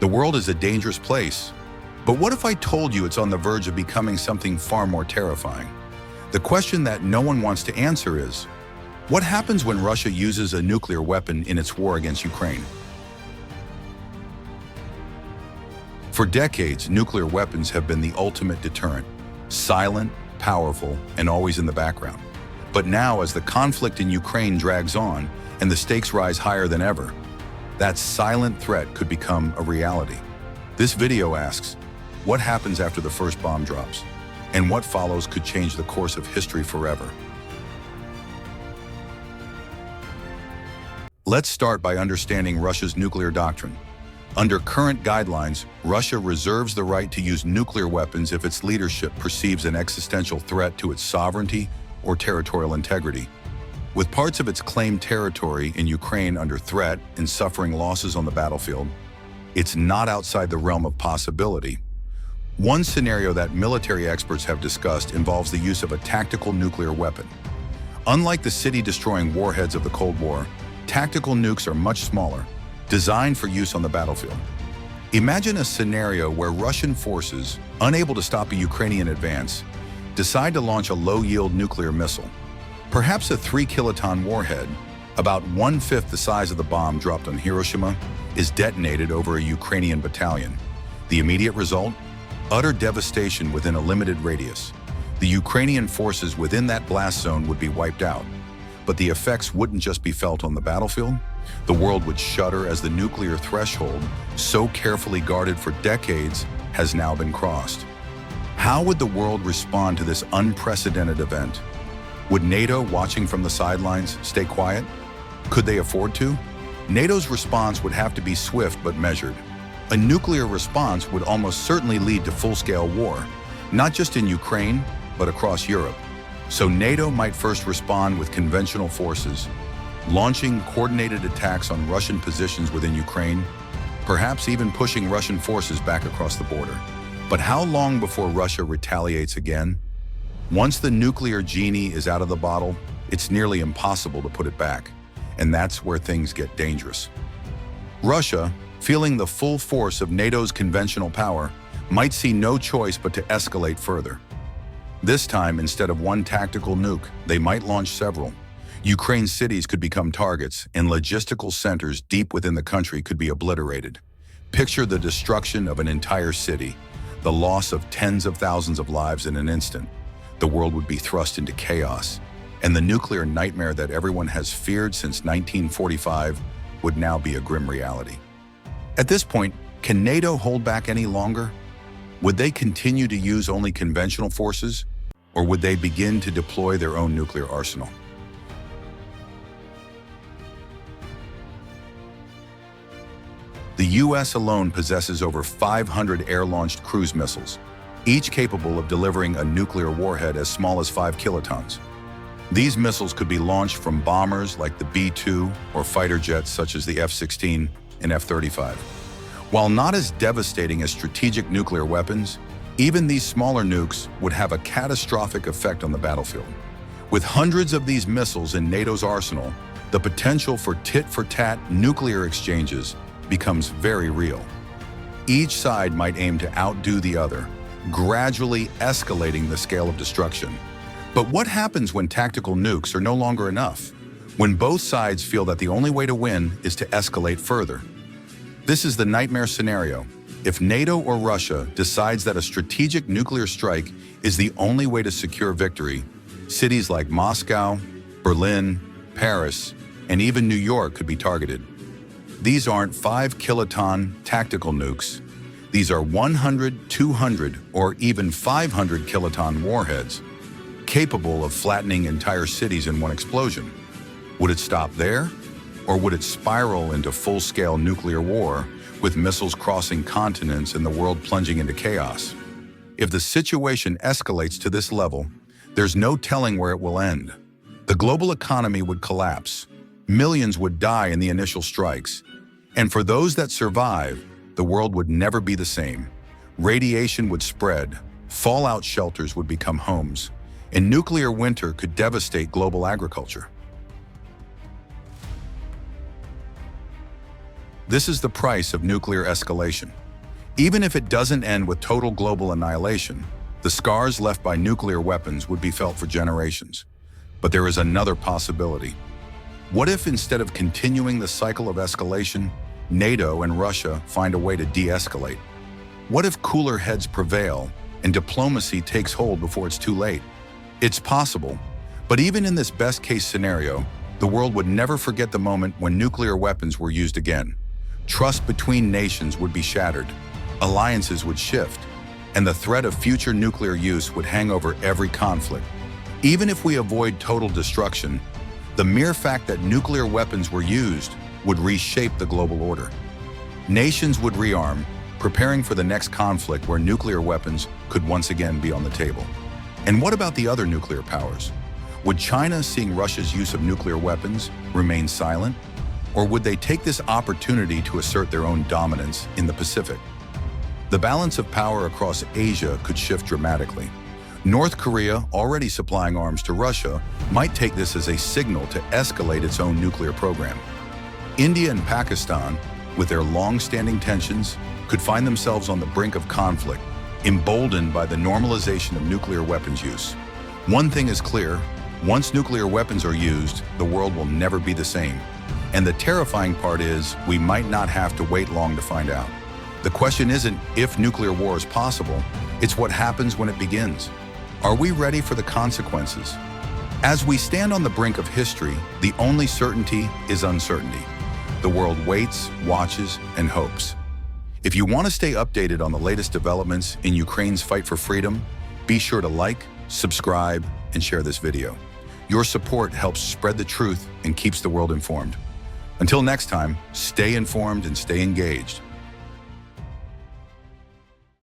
world is a dangerous place. But what if I told you it's on the verge of becoming something far more terrifying? The question that no one wants to answer is, what happens when Russia uses a nuclear weapon in its war against Ukraine? For decades, nuclear weapons have been the ultimate deterrent, silent, powerful, and always in the background. But now, as the conflict in Ukraine drags on and the stakes rise higher than ever, that silent threat could become a reality. This video asks, what happens after the first bomb drops? And what follows could change the course of history forever. Let's start by understanding Russia's nuclear doctrine. Under current guidelines, Russia reserves the right to use nuclear weapons if its leadership perceives an existential threat to its sovereignty or territorial integrity. With parts of its claimed territory in Ukraine under threat and suffering losses on the battlefield, it's not outside the realm of possibility. One scenario that military experts have discussed involves the use of a tactical nuclear weapon. Unlike the city-destroying warheads of the Cold War, tactical nukes are much smaller, designed for use on the battlefield. Imagine a scenario where Russian forces, unable to stop a Ukrainian advance, decide to launch a low-yield nuclear missile. Perhaps a 3-kiloton warhead, about 1/5 the size of the bomb dropped on Hiroshima, is detonated over a Ukrainian battalion. The immediate result? Utter devastation within a limited radius. The Ukrainian forces within that blast zone would be wiped out. But the effects wouldn't just be felt on the battlefield. The world would shudder as the nuclear threshold, so carefully guarded for decades, has now been crossed. How would the world respond to this unprecedented event? Would NATO, watching from the sidelines, stay quiet? Could they afford to? NATO's response would have to be swift but measured. A nuclear response would almost certainly lead to full-scale war, not just in Ukraine, but across Europe. So NATO might first respond with conventional forces, launching coordinated attacks on Russian positions within Ukraine, perhaps even pushing Russian forces back across the border. But how long before Russia retaliates again? Once the nuclear genie is out of the bottle, it's nearly impossible to put it back. And that's where things get dangerous. Russia, feeling the full force of NATO's conventional power, might see no choice but to escalate further. This time, instead of one tactical nuke, they might launch several. Ukraine's cities could become targets, and logistical centers deep within the country could be obliterated. Picture the destruction of an entire city, the loss of tens of thousands of lives in an instant. The world would be thrust into chaos, and the nuclear nightmare that everyone has feared since 1945 would now be a grim reality. At this point, can NATO hold back any longer? Would they continue to use only conventional forces, or would they begin to deploy their own nuclear arsenal? The US alone possesses over 500 air-launched cruise missiles, each capable of delivering a nuclear warhead as small as 5 kilotons. These missiles could be launched from bombers like the B-2 or fighter jets such as the F-16 and F-35. While not as devastating as strategic nuclear weapons, even these smaller nukes would have a catastrophic effect on the battlefield. With hundreds of these missiles in NATO's arsenal, the potential for tit-for-tat nuclear exchanges becomes very real. Each side might aim to outdo the other, gradually escalating the scale of destruction. But what happens when tactical nukes are no longer enough? When both sides feel that the only way to win is to escalate further? This is the nightmare scenario. If NATO or Russia decides that a strategic nuclear strike is the only way to secure victory, cities like Moscow, Berlin, Paris, and even New York could be targeted. These aren't 5-kiloton tactical nukes. These are 100, 200, or even 500 kiloton warheads, capable of flattening entire cities in one explosion. Would it stop there? Or would it spiral into full-scale nuclear war, with missiles crossing continents and the world plunging into chaos? If the situation escalates to this level, there's no telling where it will end. The global economy would collapse. Millions would die in the initial strikes. And for those that survive, the world would never be the same. Radiation would spread, fallout shelters would become homes, and nuclear winter could devastate global agriculture. This is the price of nuclear escalation. Even if it doesn't end with total global annihilation, the scars left by nuclear weapons would be felt for generations. But there is another possibility. What if instead of continuing the cycle of escalation, NATO and Russia find a way to de-escalate? What if cooler heads prevail and diplomacy takes hold before it's too late? It's possible, but even in this best-case scenario, the world would never forget the moment when nuclear weapons were used again. Trust between nations would be shattered, alliances would shift, and the threat of future nuclear use would hang over every conflict. Even if we avoid total destruction, the mere fact that nuclear weapons were used would reshape the global order. Nations would rearm, preparing for the next conflict where nuclear weapons could once again be on the table. And what about the other nuclear powers? Would China, seeing Russia's use of nuclear weapons, remain silent? Or would they take this opportunity to assert their own dominance in the Pacific? The balance of power across Asia could shift dramatically. North Korea, already supplying arms to Russia, might take this as a signal to escalate its own nuclear program. India and Pakistan, with their long-standing tensions, could find themselves on the brink of conflict, emboldened by the normalization of nuclear weapons use. One thing is clear: once nuclear weapons are used, the world will never be the same. And the terrifying part is, we might not have to wait long to find out. The question isn't if nuclear war is possible, it's what happens when it begins. Are we ready for the consequences? As we stand on the brink of history, the only certainty is uncertainty. The world waits, watches, and hopes. If you want to stay updated on the latest developments in Ukraine's fight for freedom, be sure to like, subscribe, and share this video. Your support helps spread the truth and keeps the world informed. Until next time, stay informed and stay engaged.